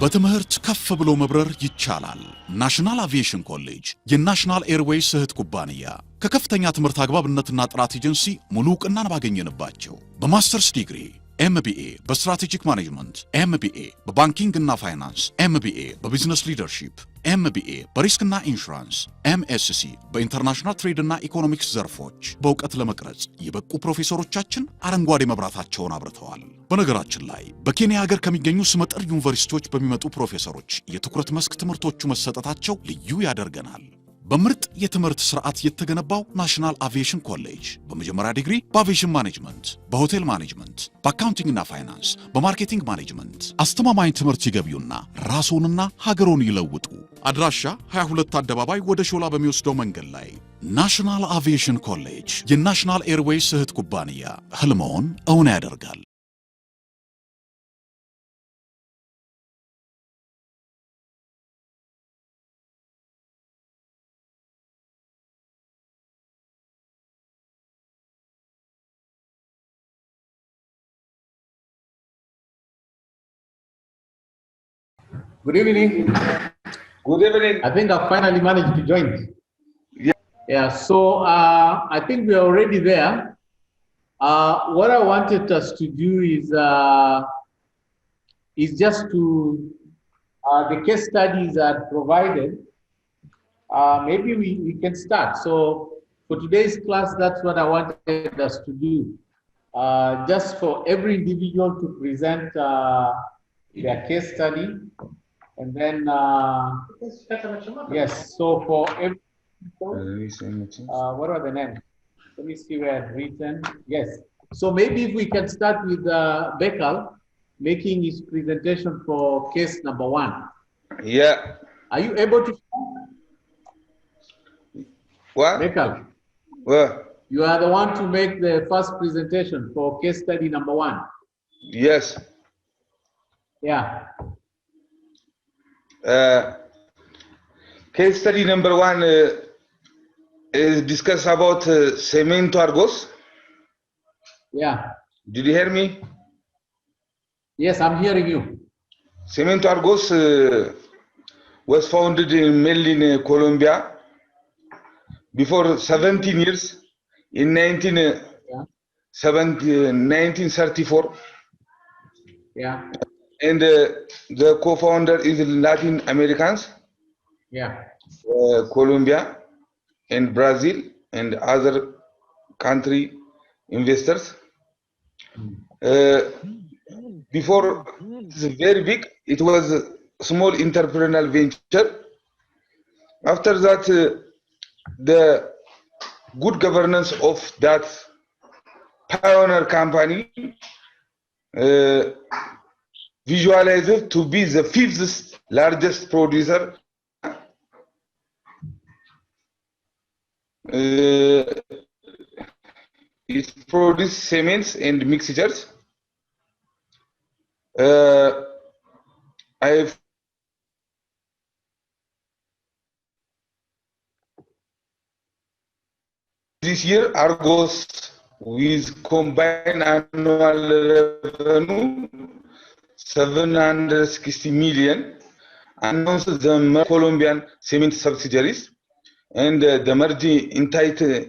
በትምህርት ከፍ ብሎ መብረር ይቻላል። ናሽናል አቪዬሽን ኮሌጅ የናሽናል ኤርዌይስ እህት ኩባንያ ከከፍተኛ ትምህርት አግባብነትና ጥራት ኤጀንሲ ሙሉ ዕውቅናን ባገኘንባቸው በማስተርስ ዲግሪ ኤምቢኤ በስትራቴጂክ ማኔጅመንት፣ ኤምቢኤ በባንኪንግ እና ፋይናንስ፣ ኤምቢኤ በቢዝነስ ሊደርሺፕ፣ ኤምቢኤ በሪስክና ኢንሹራንስ፣ ኤምኤስሲ በኢንተርናሽናል ትሬድ እና ኢኮኖሚክስ ዘርፎች በእውቀት ለመቅረጽ የበቁ ፕሮፌሰሮቻችን አረንጓዴ መብራታቸውን አብርተዋል። በነገራችን ላይ በኬንያ ሀገር ከሚገኙ ስመጥር ዩኒቨርሲቲዎች በሚመጡ ፕሮፌሰሮች የትኩረት መስክ ትምህርቶቹ መሰጠታቸው ልዩ ያደርገናል። በምርጥ የትምህርት ስርዓት የተገነባው ናሽናል አቪዬሽን ኮሌጅ በመጀመሪያ ዲግሪ በአቪዬሽን ማኔጅመንት፣ በሆቴል ማኔጅመንት፣ በአካውንቲንግና ፋይናንስ፣ በማርኬቲንግ ማኔጅመንት አስተማማኝ ትምህርት ይገቢውና ራስዎንና ሀገሮን ይለውጡ። አድራሻ 22 አደባባይ ወደ ሾላ በሚወስደው መንገድ ላይ። ናሽናል አቪዬሽን ኮሌጅ የናሽናል ኤርዌይስ እህት ኩባንያ ህልሞን እውን ያደርጋል። Good evening. Good evening. I think I've finally managed to join. Yeah, so I think we're already there. What I wanted us to do is just to, the case studies are provided. Maybe we can start. So for today's class, that's what I wanted us to do. Just for every individual to present their case study. And then, yes, so for every, what are the names? Let me see where it's written. Yes, so maybe if we can start with Bekal making his presentation for case number 1. Yeah. Are you able to? What? Bekal, What? you are the one to make the first presentation for case study number 1. Yes. Yeah. Case study number 1 is discuss about Cemento Argos. Yeah. Did you hear me? Yes, I'm hearing you. Cemento Argos was founded in Medellin, Colombia, before 17 years in 1934. Yeah. And the co-founder is Latin Americans, Yeah. Colombia and Brazil and other country investors. Before it's very big, it was a small entrepreneurial venture. After that, the good governance of that pioneer company visualized to be the 5th largest producer. It produces cements and mixtures. This year, Argos with combined annual revenue 760 million, announced the Colombian cement subsidiaries, and the merged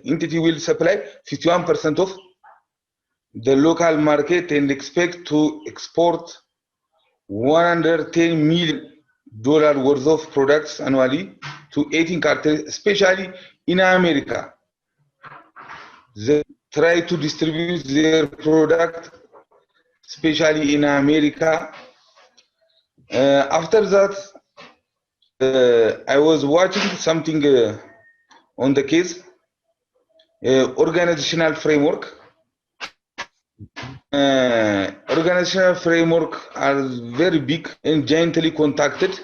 entity will supply 51% of the local market and expect to export $110 million worth of products annually to 18 countries, especially in America. They try to distribute their product especially in America. After that, I was watching something on the case, organizational framework. Organizational framework are very big and gently contacted.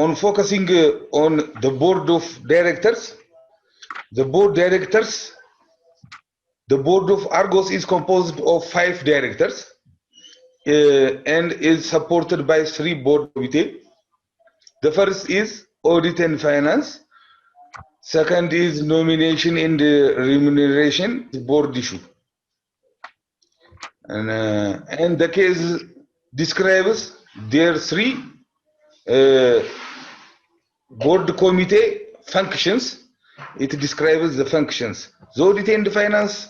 On focusing on the board of directors. The board of Argos is composed of 5 directors and is supported by 3 board committees. The first is audit and finance. Second is nomination and remuneration board issue. And the case describes their three board committee functions. It describes the functions. The audit and finance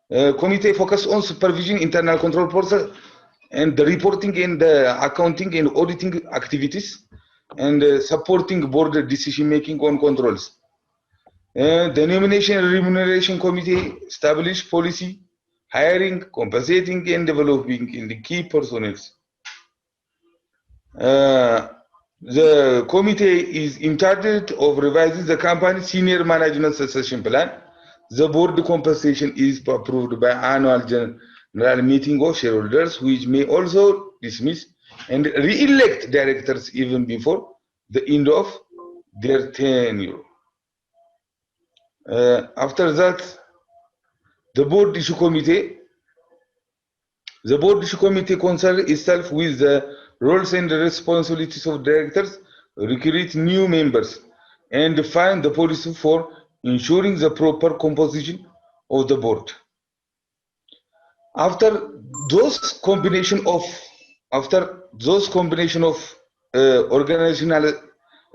committee focus on supervision, internal control process, and the reporting and the accounting and auditing activities, and supporting board decision making on controls. The nomination and remuneration committee establish policy, hiring, compensating, and developing in the key personnel. The committee is in charge of revising the company senior management succession plan. The board compensation is approved by annual general meeting of shareholders, which may also dismiss and re-elect directors even before the end of their tenure. After that, the board issue committee concerns itself with the roles and responsibilities of directors, recruit new members, and define the policy for ensuring the proper composition of the board. After those combination of organizational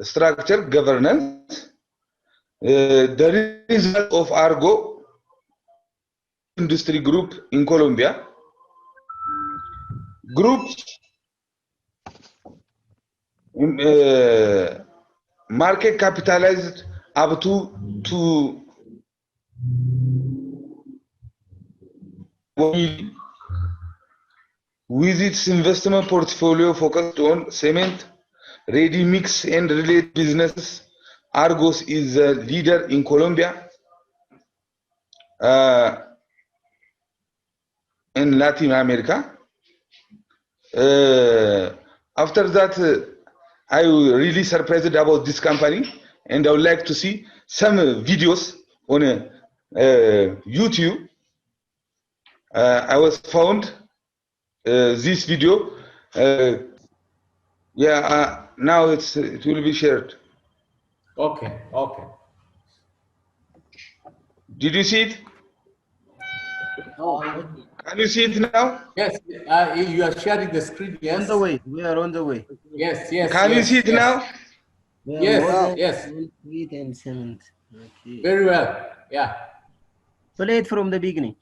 structure governance, the result of Argo industry group in Colombia. Groups market capitalized up to with its investment portfolio focused on cement, ready mix, and related businesses. Argos is a leader in Colombia, in Latin America. After that, I was really surprised about this company, and I would like to see some videos on YouTube. I was found this video. Now it will be shared. Okay, okay. Did you see it? Can you see it now? Yes, you are sharing the screen, yes? On the way, we are on the way. Yes, yes. Can you yes, see it yes. now? Yes, yes. Wheat and cement. Okay. Very well, yeah. Play it from the beginning.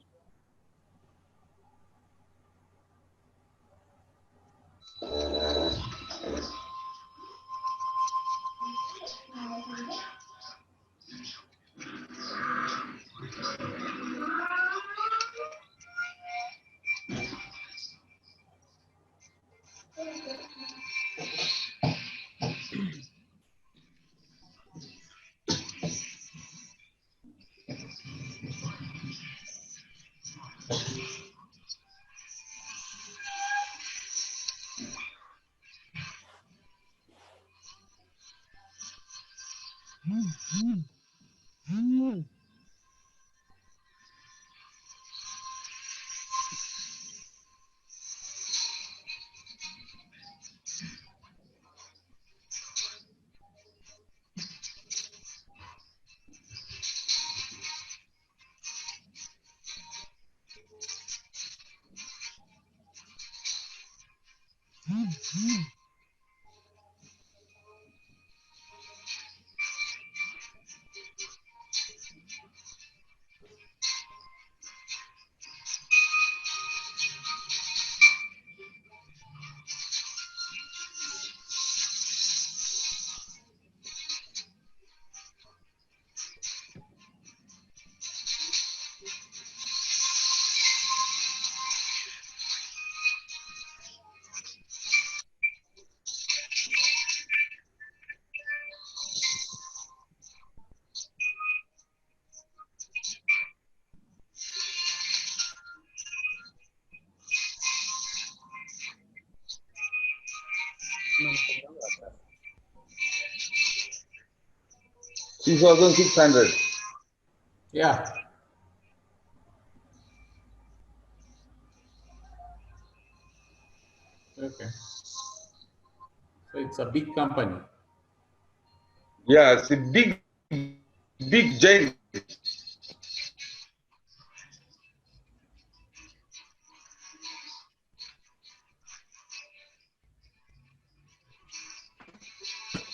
$3,600. Yeah. Okay. So it's a big company. Yeah, it's a big giant.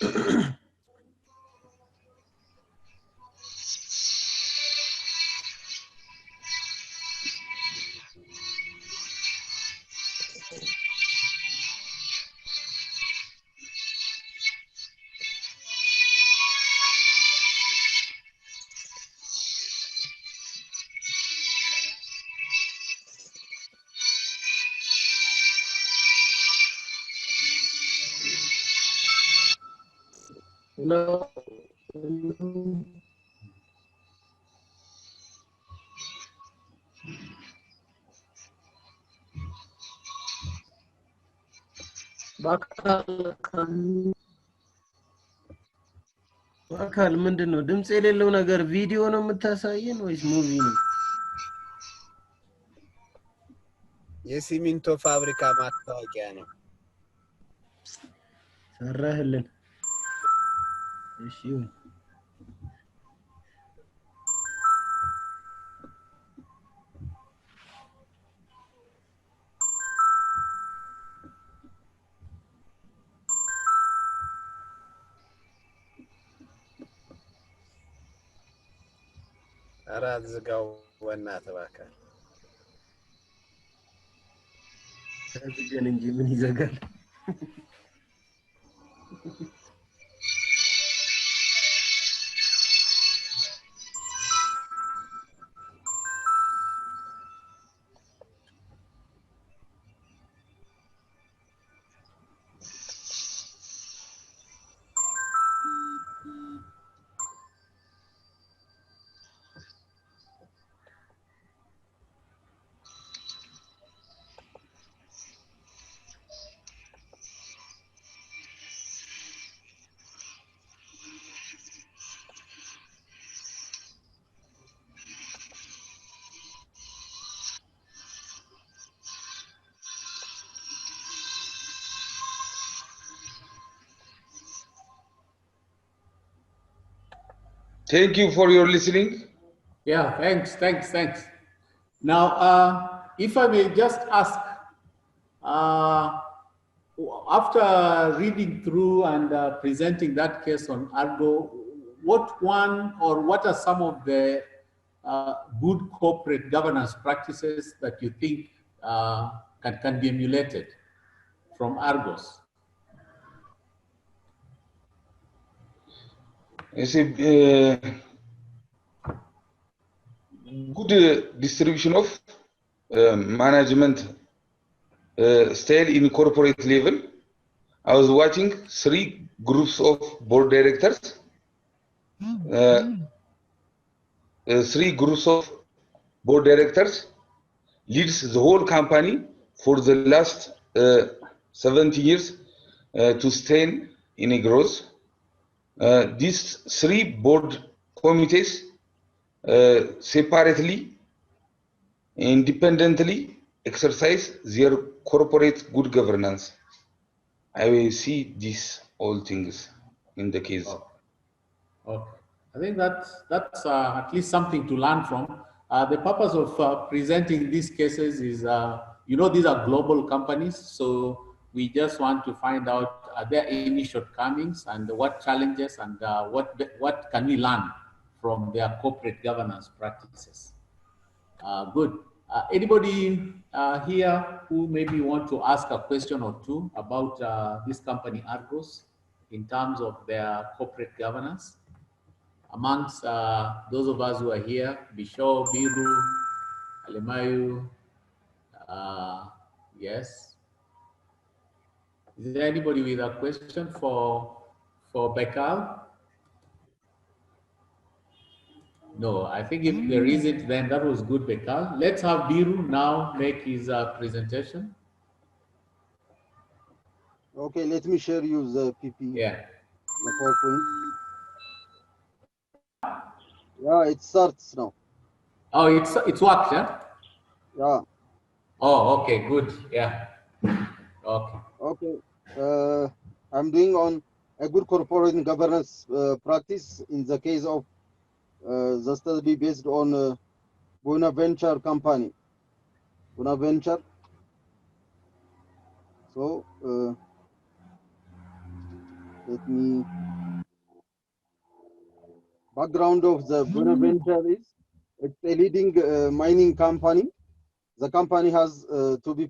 Hello. አካል ምንድን ነው? ድምጽ የሌለው ነገር ቪዲዮ ነው የምታሳየን ወይስ ሙቪ ነው? የሲሚንቶ ፋብሪካ ማስታወቂያ ነው። ሰራህልን። እሺ ኧረ አትዝጋው በእናትህ እባክህ። ዝገን እንጂ ምን ይዘጋል? Thank you for your listening. Yeah, thanks. Now, if I may just ask, after reading through and presenting that case on Argo, what are some of the good corporate governance practices that you think can be emulated from Argos? It's a good distribution of management style in corporate level. I was watching 3 groups of board directors. 3 groups of board directors leads the whole company for the last 70 years to stay in a growth. These 3 board committees separately, independently exercise their corporate good governance. I will see these all things in the case. Okay. I think that's at least something to learn from. The purpose of presenting these cases is, these are global companies, so we just want to find out, are there any shortcomings and what challenges and what can we learn from their corporate governance practices. Good. Anybody here who maybe want to ask a question or two about this company Argos in terms of their corporate governance? Amongst those of us who are here, Bisho, Biru, Alemayu, yes. Is there anybody with a question for Bekal? No, I think if there isn't, then that was good, Bekal. Let's have Biru now make his presentation. Okay, let me share you the PP. Yeah. The PowerPoint. Yeah, it starts now. Oh, it's worked, yeah? Yeah. Oh, okay, good. Yeah. Okay. Okay. I'm doing on a good corporate governance practice in the case of the study based on Bonaventure company. Bonaventure. So let me background of the Bonaventure is it's a leading mining company. The company has to be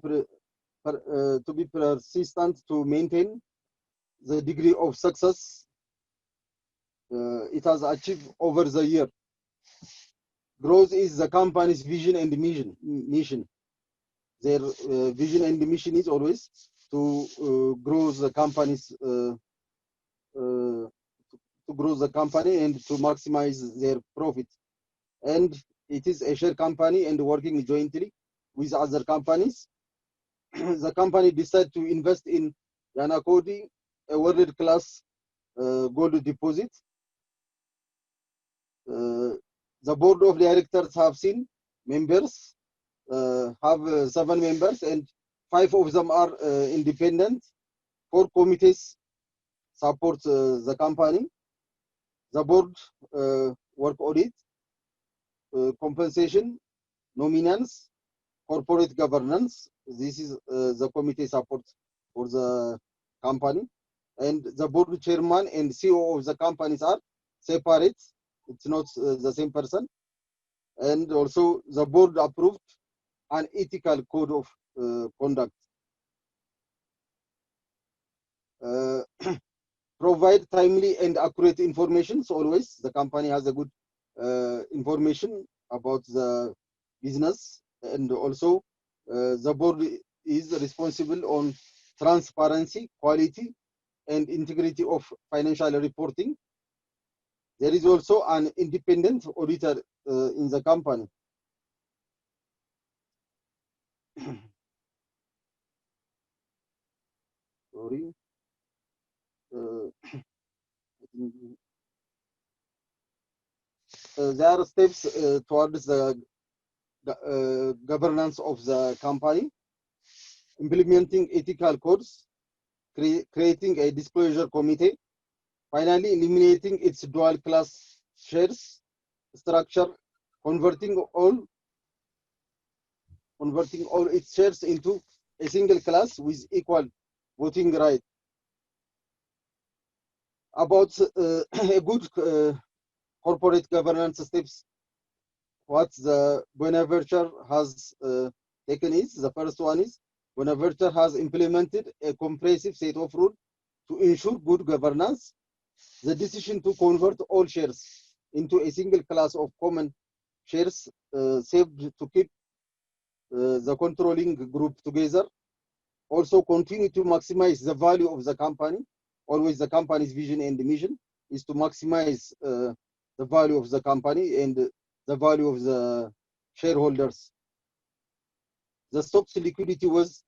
persistent to maintain the degree of success it has achieved over the year. Growth is the company's vision and mission. Their vision and mission is always to grow the company's to grow the company and to maximize their profit. And it is a share company and working jointly with other companies. The company decided to invest in Yanakodi, a world-class gold deposit. The board of directors have seen members, have 7 members, and 5 of them are independent. 4 committees support the company. The board work audit, compensation, nominance, corporate governance. This is the committee support for the company. And the board chairman and CEO of the companies are separate. It's not the same person. And also the board approved an ethical code of conduct. Provide timely and accurate information. So always the company has a good information about the business, and also the board is responsible on transparency, quality, and integrity of financial reporting. There is also an independent auditor in the company. Sorry. There are steps towards the governance of the company, implementing ethical codes, creating a disclosure committee, finally eliminating its dual class shares structure, converting all its shares into a single class with equal voting right. About a good corporate governance steps, what the Bonaventure has taken is, the first one is, Bonaventure has implemented a comprehensive set of rules to ensure good governance. The decision to convert all shares into a single class of common shares saved to keep the controlling group together. Also continue to maximize the value of the company. Always the company's vision and mission is to maximize the value of the company and the value of the shareholders. The stock's liquidity was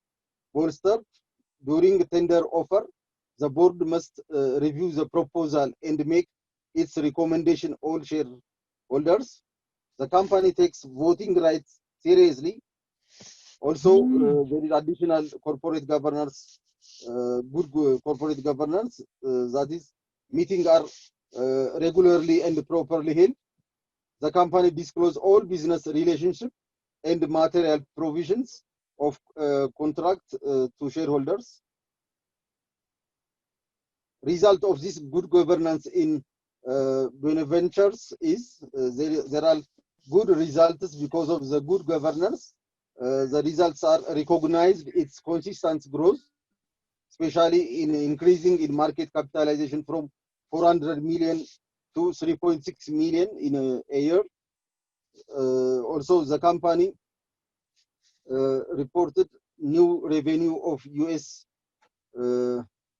bolstered during tender offer. The board must review the proposal and make its recommendation all shareholders. The company takes voting rights seriously. Also, there is additional corporate governance, good corporate governance, that is, meetings are regularly and properly held. The company discloses all business relationship and material provisions of contract to shareholders. Result of this good governance in Bonaventures is there are good results because of the good governance. The results are recognized, its consistent growth, especially in increasing in market capitalization from 400 million to 3.6 million in a year. Also, the company reported new revenue of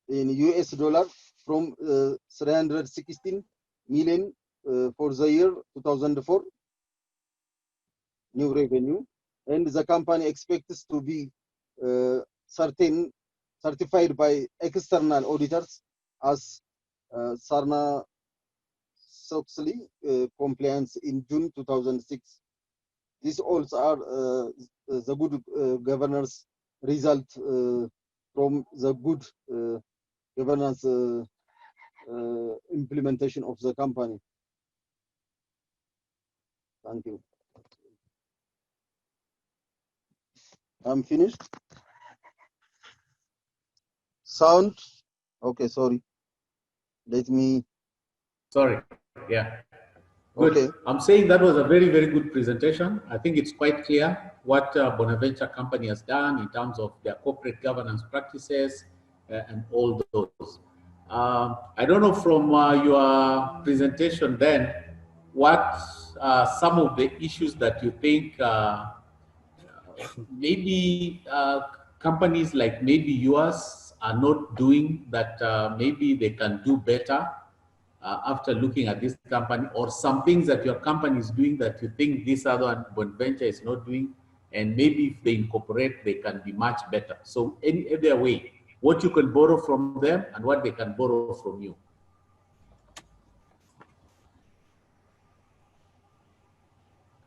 in US dollar from 316 million for the year 2004, new revenue, and the company expects to be certified by external auditors as Sarbanes-Oxley compliance in June 2006. These also are the good governance result from the good governance implementation of the company. Thank you. I'm finished. Sound? Okay, sorry. let me. Sorry. Yeah. Good. Okay. I'm saying that was a very, very good presentation. I think it's quite clear what Bonaventure Company has done in terms of their corporate governance practices and all those. I don't know from your presentation then, what some of the issues that you think maybe companies like maybe yours are not doing that maybe they can do better after looking at this company, or some things that your company is doing that you think this other Bonaventure is not doing, and maybe if they incorporate, they can be much better. So any other way, what you can borrow from them and what they can borrow from you.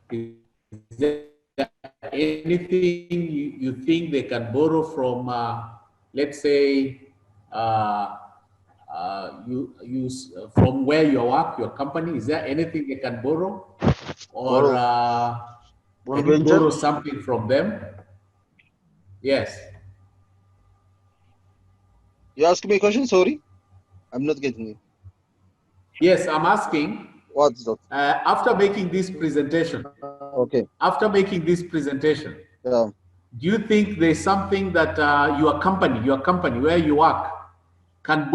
Is there anything you think they can borrow from, let's say, from where you work, your company? Is there anything they can borrow, or can you borrow something from them? Yes. You asked me a question. Sorry, I'm not getting you. Yes, I'm asking. What's that? After making this presentation. Okay. After making this presentation. Yeah. Do you think there's something that your company where you work can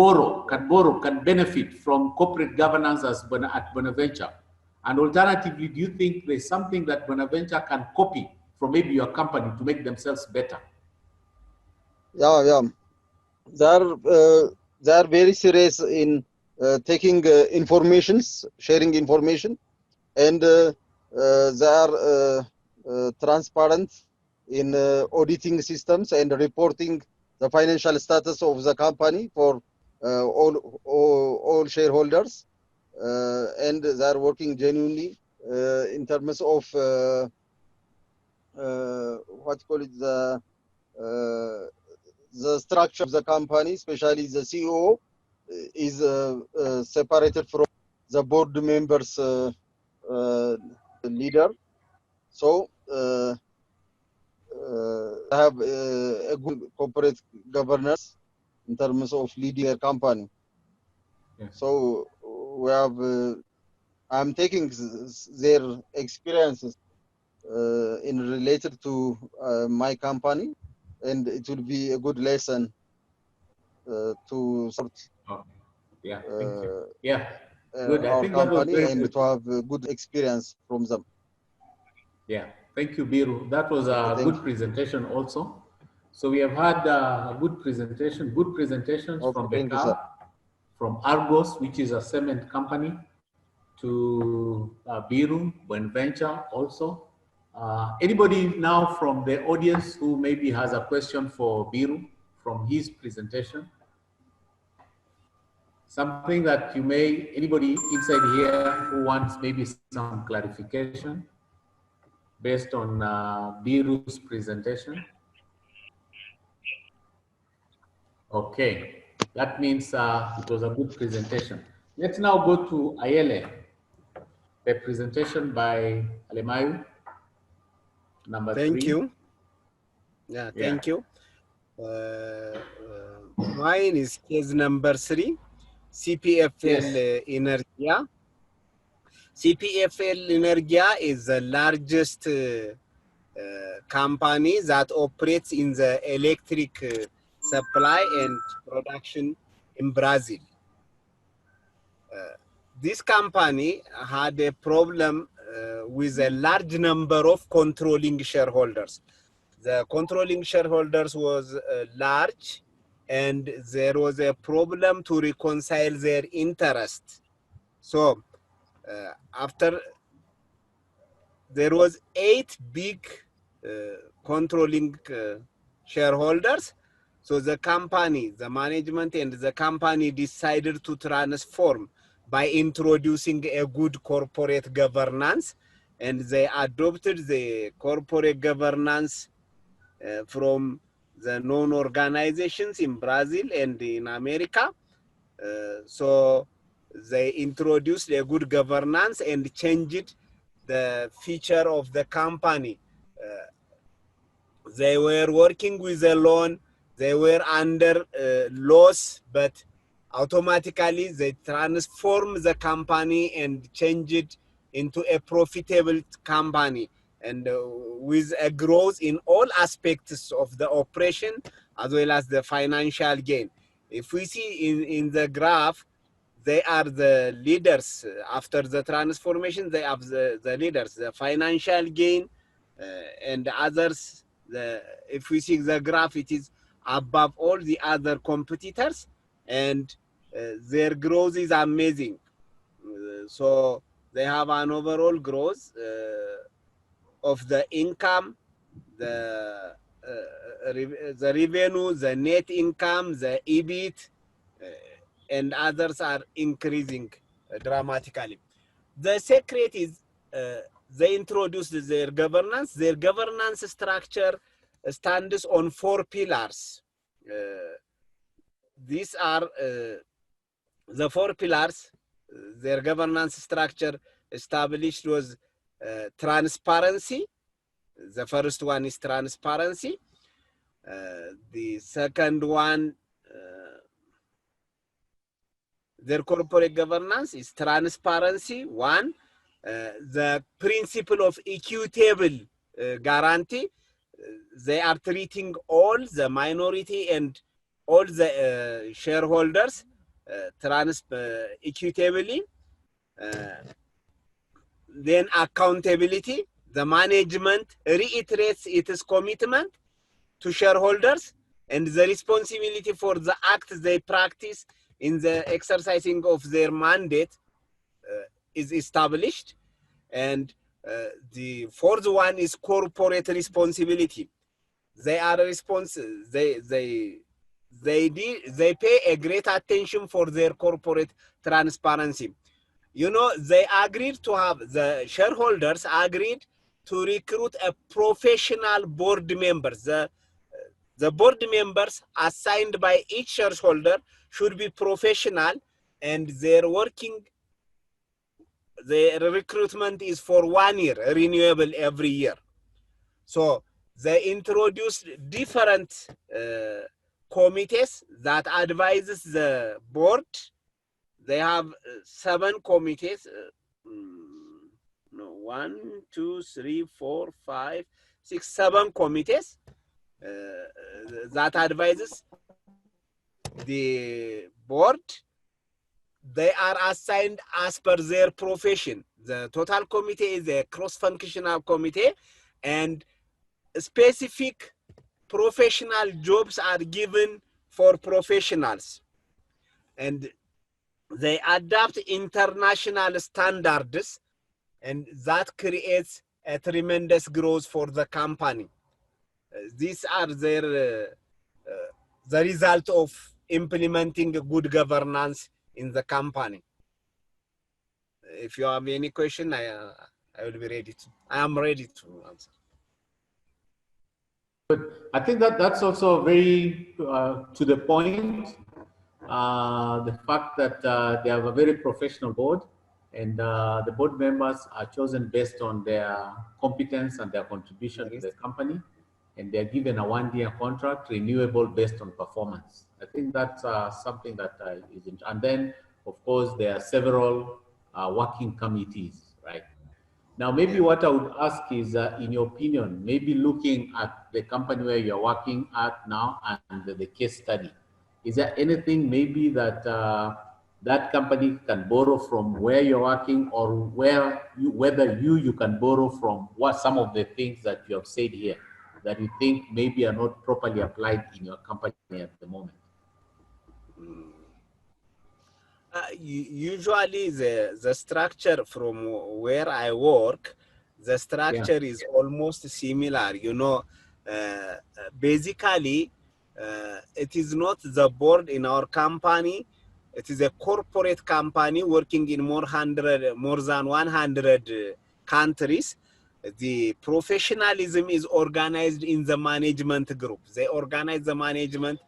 benefit from corporate governance at Bonaventure? And alternatively, do you think there's something that Bonaventure can copy from maybe your company to make themselves better? Yeah. They are very serious in taking informations, sharing information, and they are transparent in auditing systems and reporting the financial status of the company for all shareholders, and they are working genuinely in terms of what call it the structure of the company, especially the CEO is separated from the board members leader. So have a good corporate governance in terms of leading a company. Yes. So we have, I'm taking their experiences in related to my company, and it will be a good lesson to sort. Okay. Yeah. Thank you. Yeah. Good. I Our think that was company very and good. to have a good experience from them. Yeah, thank you, Biru. That was a good presentation also. So we have had a good presentations from Thank you, sir. Becal, from Argos, which is a cement company, to Biru, Bonaventure also. Anybody now from the audience who maybe has a question for Biru from his presentation? Something that you may, anybody inside here who wants maybe some clarification based on Biru's presentation? Okay, that means it was a good presentation. Let's now go to Ayele, the presentation by Alemayu, number 3. Thank you. Yeah, thank you. Mine is case number 3, CPFL Energia. CPFL Energia is the largest company that operates in the electric supply and production in Brazil. This company had a problem with a large number of controlling shareholders. The controlling shareholders was large, and there was a problem to reconcile their interest. So after there was 8 big controlling shareholders, so the company, the management and the company decided to transform by introducing a good corporate governance, and they adopted the corporate governance from the known organizations in Brazil and in America. So they introduced a good governance and changed the feature of the company. They were working with a loan, they were under loss, but automatically they transform the company and change it into a profitable company, and with a growth in all aspects of the operation as well as the financial gain. If we see in the graph, they are the leaders. After the transformation, they have the leaders, the financial gain, and others. If we see the graph, it is above all the other competitors, and their growth is amazing. So they have an overall growth of the income, the revenue, the net income, the EBIT, and others are increasing dramatically. The secret is they introduced their governance. Their governance structure stands on 4 pillars. These are the 4 pillars. Their governance structure established was transparency. The first one is transparency. The second one, their corporate governance is transparency. One, the principle of equitable guarantee. They are treating all the minority and all the shareholders equitably. Then accountability. The management reiterates its commitment to shareholders, and the responsibility for the acts they practice in the exercising of their mandate is established. And the fourth one is corporate responsibility. They are they pay a great attention for their corporate transparency. You know, they agreed to have, the shareholders agreed to recruit a professional board members. The board members assigned by each shareholder should be professional, and their recruitment is for 1 year, renewable every year. So they introduced different committees that advises the board. They have 7 committees. 1, 2, 3, 4, 5, 6, 7 committees that advises the board. They are assigned as per their profession. The total committee is a cross-functional committee, and specific professional jobs are given for professionals. And they adapt international standards, and that creates a tremendous growth for the company. These are their the result of implementing good governance in the company. If you have any question, I will be ready to. I am ready to answer. But I think that's also very to the point. The fact that they have a very professional board, and the board members are chosen based on their competence and their contribution to the company, and they're given a 1-year contract, renewable based on performance. I think that's something that is, and then of course there are several working committees, right? Now, maybe what I would ask is, in your opinion, maybe looking at the company where you're working at now and the case study, is there anything maybe that that company can borrow from where you're working, or whether you can borrow from what some of the things that you have said here that you think maybe are not properly applied in your company at the moment? Usually the structure from where I work, the structure is almost similar. You know, basically, it is not the board in our company. It is a corporate company working in more than 100 countries. The professionalism is organized in the management group. They organize the management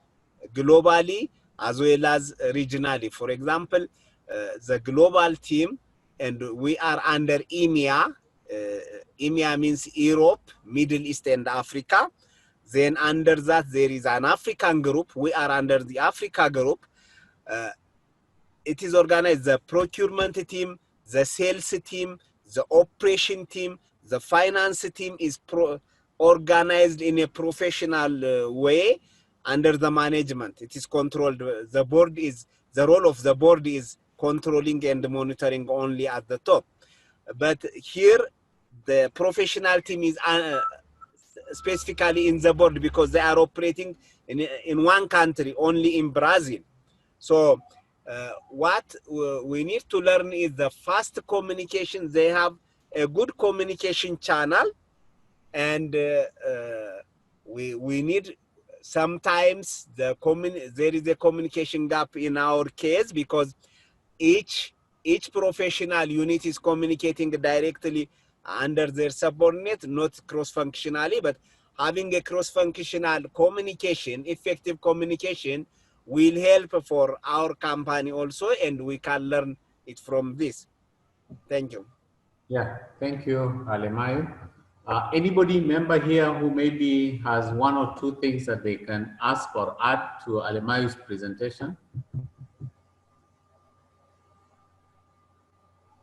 globally as well as regionally. For example, the global team, and we are under EMEA. EMEA means Europe, Middle East, and Africa. Then under that, there is an African group. We are under the Africa group. it is organized, the procurement team, the sales team, the operation team, the finance team is organized in a professional way under the management. It is controlled. The board is, the role of the board is controlling and monitoring only at the top. But here, the professional team is specifically in the board because they are operating in one country, only in Brazil. So what we need to learn is the fast communication. They have a good communication channel, and we need sometimes there is a communication gap in our case because each professional unit is communicating directly under their subordinate, not cross-functionally, but having a cross-functional communication, effective communication, will help for our company also, and we can learn it from this. Thank you. Yeah, thank you, Alemayo. Anybody member here who maybe has one or two things that they can ask or add to Alemayo's presentation?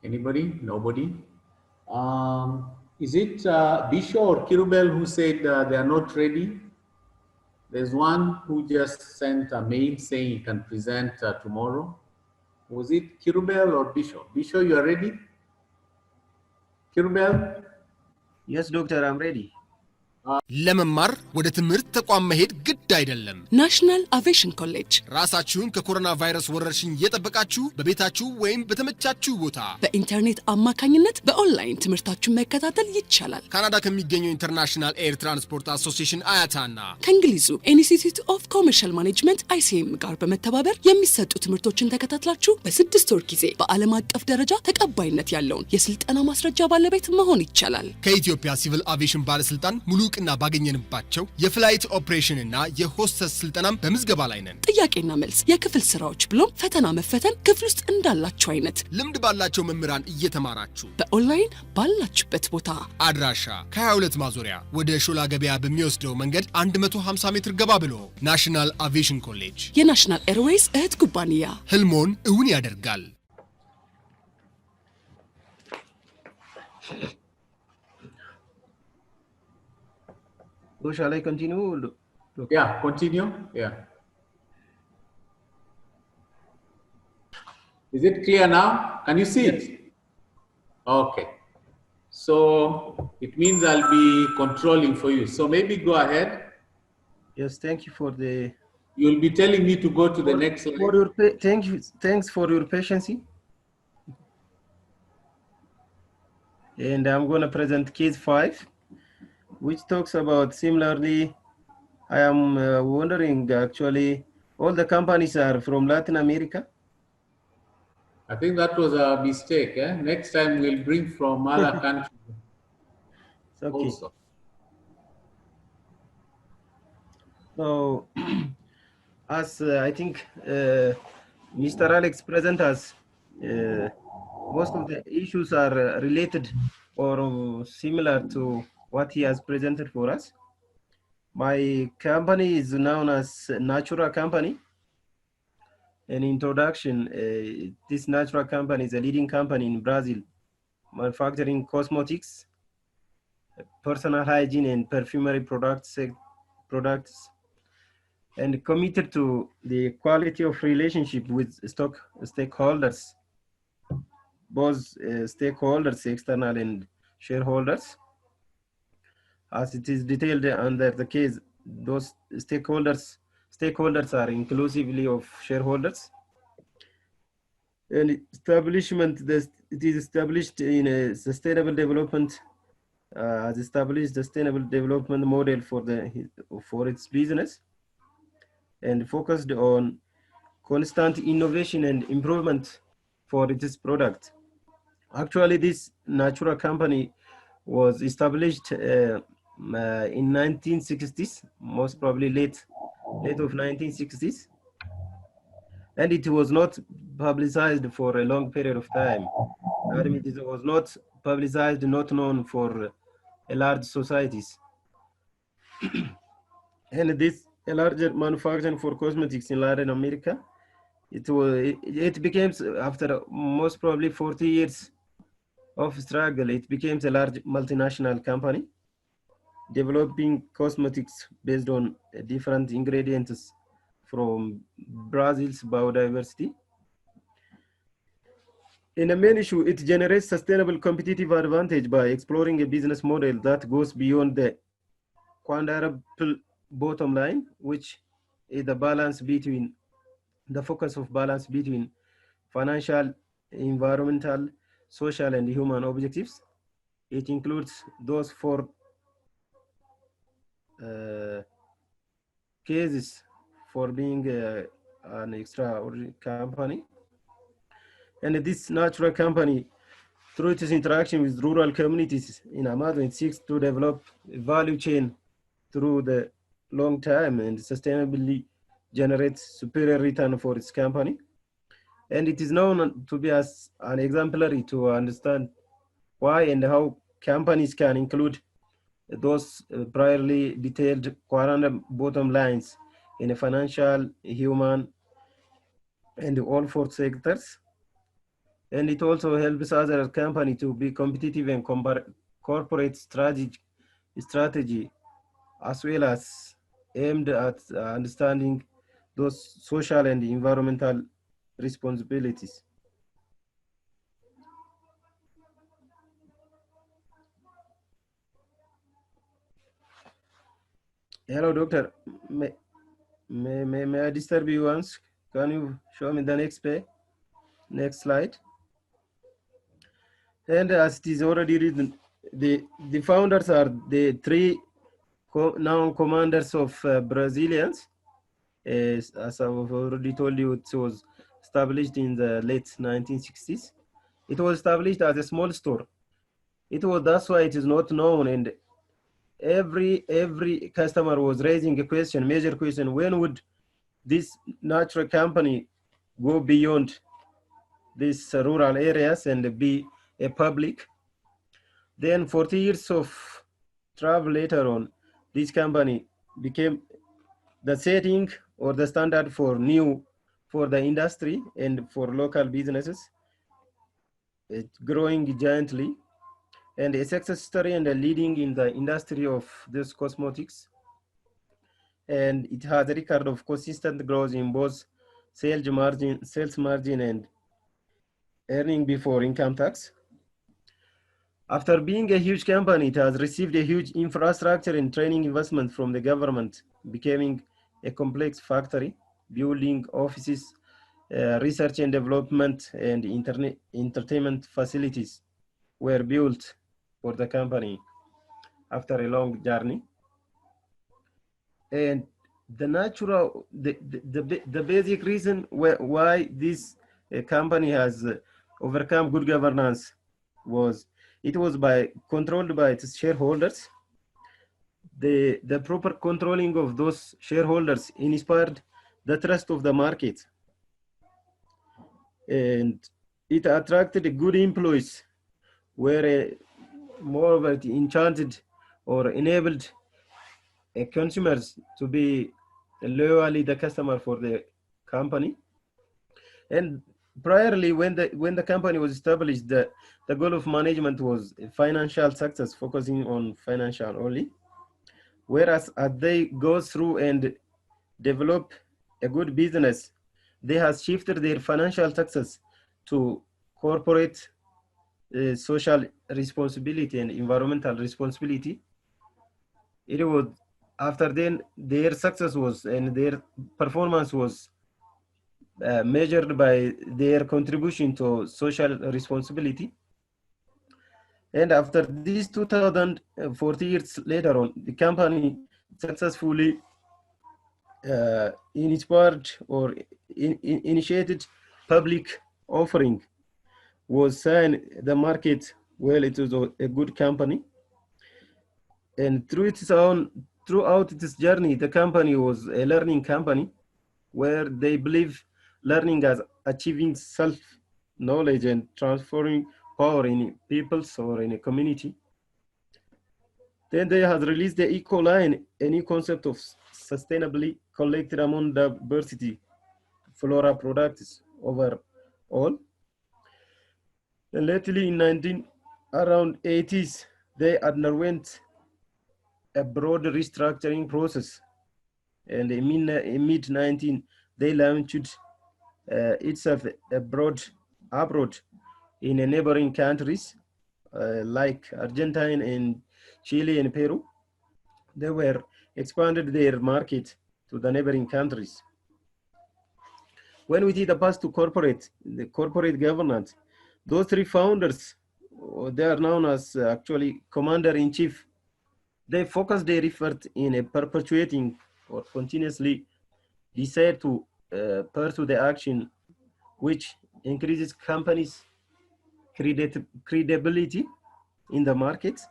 Anybody? Nobody? Is it Bisho or Kirubel who said they are not ready? There's one who just sent a mail saying he can present tomorrow. Was it Kirubel or Bisho? Bisho, you are ready? Kirubel? Yes, doctor, I'm ready. ለመማር ወደ ትምህርት ተቋም መሄድ ግድ አይደለም። ናሽናል አቪዬሽን ኮሌጅ ራሳችሁን ከኮሮና ቫይረስ ወረርሽኝ እየጠበቃችሁ በቤታችሁ ወይም በተመቻችሁ ቦታ በኢንተርኔት አማካኝነት በኦንላይን ትምህርታችሁን መከታተል ይቻላል። ካናዳ ከሚገኘው ኢንተርናሽናል ኤር ትራንስፖርት አሶሲዬሽን አያታና ከእንግሊዙ ኢንስቲትዩት ኦፍ ኮመርሻል ማኔጅመንት ICM ጋር በመተባበር የሚሰጡ ትምህርቶችን ተከታትላችሁ በ6 ወር ጊዜ በዓለም አቀፍ ደረጃ ተቀባይነት ያለውን የስልጠና ማስረጃ ባለቤት መሆን ይቻላል። ከኢትዮጵያ ሲቪል አቪዬሽን ባለስልጣን ሙሉ ቅና ባገኘንባቸው የፍላይት ኦፕሬሽን እና የሆስተስ ስልጠናም በምዝገባ ላይ ነን። ጥያቄና መልስ፣ የክፍል ስራዎች ብሎም ፈተና መፈተን ክፍል ውስጥ እንዳላችሁ አይነት ልምድ ባላቸው መምህራን እየተማራችሁ በኦንላይን ባላችሁበት ቦታ አድራሻ ከ22 ማዞሪያ ወደ ሾላ ገበያ በሚወስደው መንገድ 150 ሜትር ገባ ብሎ ናሽናል አቪዬሽን ኮሌጅ የናሽናል ኤርዌይስ እህት ኩባንያ ህልሞን እውን ያደርጋል። So shall I continue? Yeah, continue. Yeah. Is it clear now? Can you see it? Okay. So it means I'll be controlling for you. So maybe go ahead. Yes, thank you for the. You'll be telling me to go to the next slide. For your thanks for your patience. And I'm going to present case 5. Which talks about similarly, I am wondering actually, all the companies are from Latin America? I think that was a mistake. Next time we'll bring from other countries. Okay. Also. So, as I think Mr. Alex present us, most of the issues are related or similar to what he has presented for us. My company is known as Natura Company. An introduction, this Natura Company is a leading company in Brazil, manufacturing cosmetics, personal hygiene and perfumery products, and committed to the quality of relationship with stakeholders, both stakeholders, external and shareholders. As it is detailed under the case, those stakeholders are inclusively of shareholders. And establishment, it is established in a sustainable development, has established sustainable development model for its business, and focused on constant innovation and improvement for its product. Actually, this Natura Company was established in 1960s, most probably late of 1960s, and it was not publicized for a long period of time. I mean, it was not publicized, not known for a large societies. And this a larger manufacturing for cosmetics in Latin America it became, after most probably 40 years of struggle, it became a large multinational company developing cosmetics based on different ingredients from Brazil's biodiversity. In the main issue, it generates sustainable competitive advantage by exploring a business model that goes beyond the quadruple bottom line, which is the balance between the focus of balance between financial, environmental, social, and human objectives. It includes those four cases for being an extraordinary company. And this natural company, through its interaction with rural communities in Amazon, it seeks to develop a value chain through the long term and sustainably generates superior return for its company. And it is known to be as an exemplary to understand why and how companies can include those priorly detailed quadrant bottom lines in a financial, human, and all four sectors. And it also helps other companies to be competitive and corporate strategy, as well as aimed at understanding those social and environmental responsibilities. Hello, doctor. May I disturb you once? Can you show me the next page? Next slide. And as it is already written, the founders are the three now commanders of Brazilians. As I've already told you, it was established in the late 1960s. It was established as a small store. That's why it is not known, and every customer was raising a question, major question: when would this natural company go beyond these rural areas and be a public? Then 40 years of travel later on, this company became the setting or the standard for the industry and for local businesses. It's growing giantly, and a success story and a leading in the industry of this cosmetics. And it has a record of consistent growth in both sales margin and earning before income tax. After being a huge company, it has received a huge infrastructure and training investment from the government, becoming a complex factory, building offices, research and development, and entertainment facilities were built for the company after a long journey. And the basic reason why this company has overcome good governance was it was controlled by its shareholders. The proper controlling of those shareholders inspired the trust of the market, and it attracted good employees, were more enchanted or enabled consumers to be loyally the customer for the company. And priorly, when the company was established, the goal of management was financial success, focusing on financial only. Whereas as they go through and develop a good business, they have shifted their financial success to corporate social responsibility and environmental responsibility. It was after then their success was and their performance was measured by their contribution to social responsibility. And after these 2040 years later on, the company successfully inspired or initiated public offering, was saying the market, well, it was a good company. And throughout its journey, the company was a learning company where they believe learning as achieving self-knowledge and transferring power in peoples or in a community. Then they have released the eco line, a new concept of sustainably collected among diversity flora products overall. And lately in around 80s, they underwent a broad restructuring process. And in mid-19, they launched itself abroad in neighboring countries like Argentina and Chile and Peru. They were expanded their market to the neighboring countries. When we see the path to the corporate governance, those three founders, they are known as actually commander-in-chief. They focus their effort in perpetuating or continuously decide to pursue the action which increases companies' credibility in the market,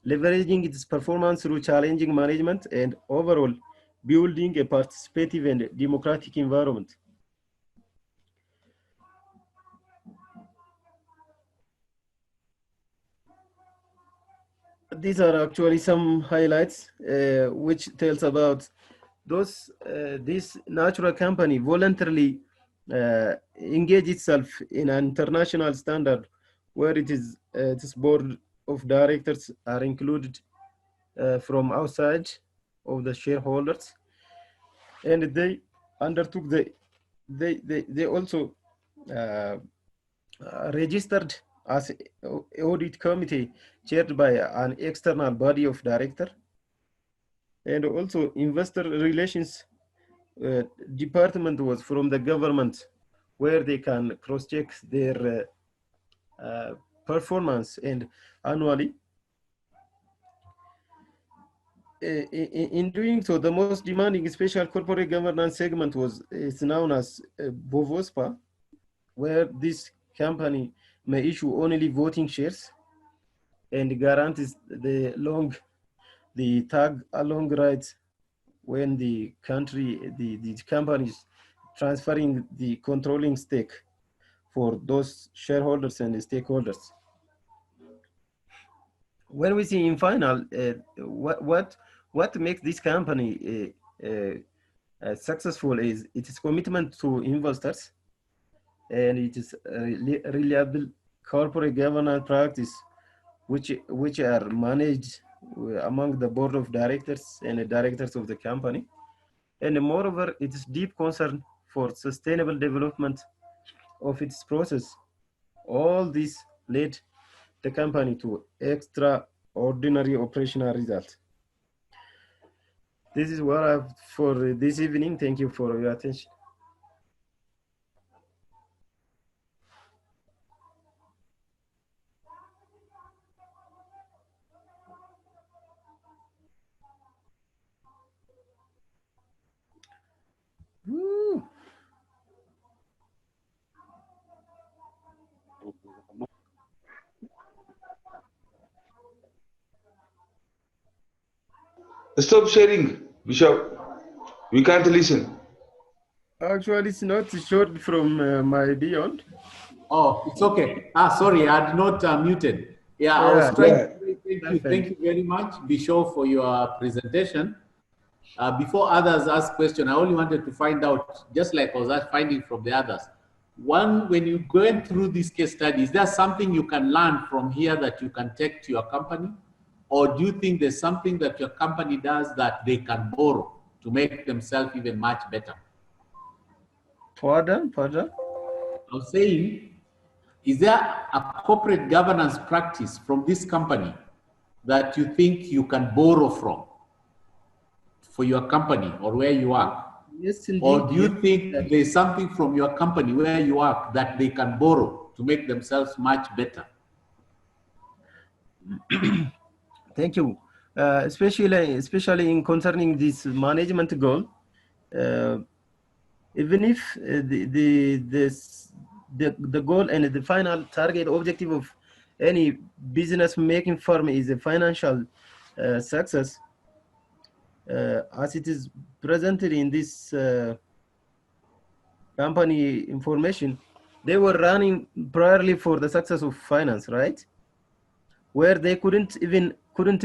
leveraging its performance through challenging management and overall building a participative and democratic environment. These are actually some highlights which tells about this natural company voluntarily engage itself in an international standard where its board of directors are included from outside of the shareholders, and they undertook they also registered as audit committee chaired by an external body of director, and also investor relations department was from the government where they can cross-check their performance and annually. In doing so, the most demanding special corporate governance segment is known as BOVOSPA, where this company may issue only voting shares and guarantees the tag along rights when the company is transferring the controlling stake for those shareholders and stakeholders. When we see in final, what makes this company successful is its commitment to investors, and it is a reliable corporate governance practice which are managed among the board of directors and the directors of the company. And moreover, it is deep concern for sustainable development of its process. All this led the company to extraordinary operational results. This is what I have for this evening. Thank you for your attention. Woo. Stop sharing, Bishop. We can't listen. Actually, it's not short from my beyond. Oh, it's okay. Sorry, I had not muted. Yeah, I was trying to say thank you very much, Bishop, for your presentation. Before others ask questions, I only wanted to find out, just like I was finding from the others. One, when you're going through these case studies, is there something you can learn from here that you can take to your company? Or do you think there's something that your company does that they can borrow to make themselves even much better? Pardon? I was saying, is there a corporate governance practice from this company that you think you can borrow from for your company or where you are? Yes, indeed. Or do you think there's something from your company where you are that they can borrow to make themselves much better? Thank you. Especially in concerning this management goal, even if the goal and the final target objective of any business making firm is a financial success, as it is presented in this company information, they were running primarily for the success of finance, right? Where they couldn't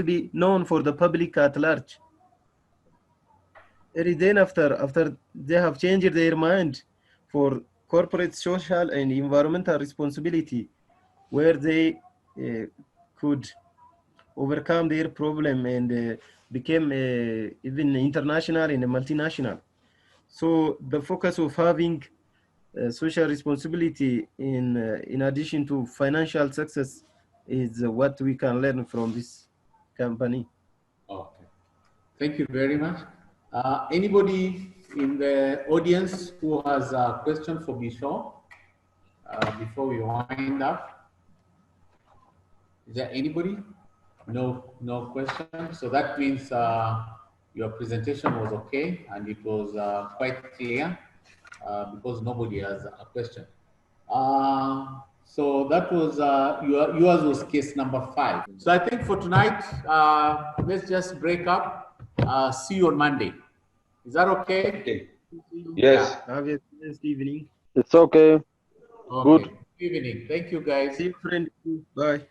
be known for the public at large. And then after they have changed their mind for corporate social and environmental responsibility, where they could overcome their problem and became even international and multinational. So the focus of having social responsibility in addition to financial success is what we can learn from this company. Okay. Thank you very much. Anybody in the audience who has a question for Bishop before we wind up? Is there anybody? No question. So that means your presentation was okay and it was quite clear because nobody has a question. So that was yours was case number 5. So I think for tonight, let's just break up. See you on Monday. Is that okay? Okay. Yes. Have a nice evening. It's okay. Okay. Good. Good evening. Thank you, guys. See you, friend. Bye.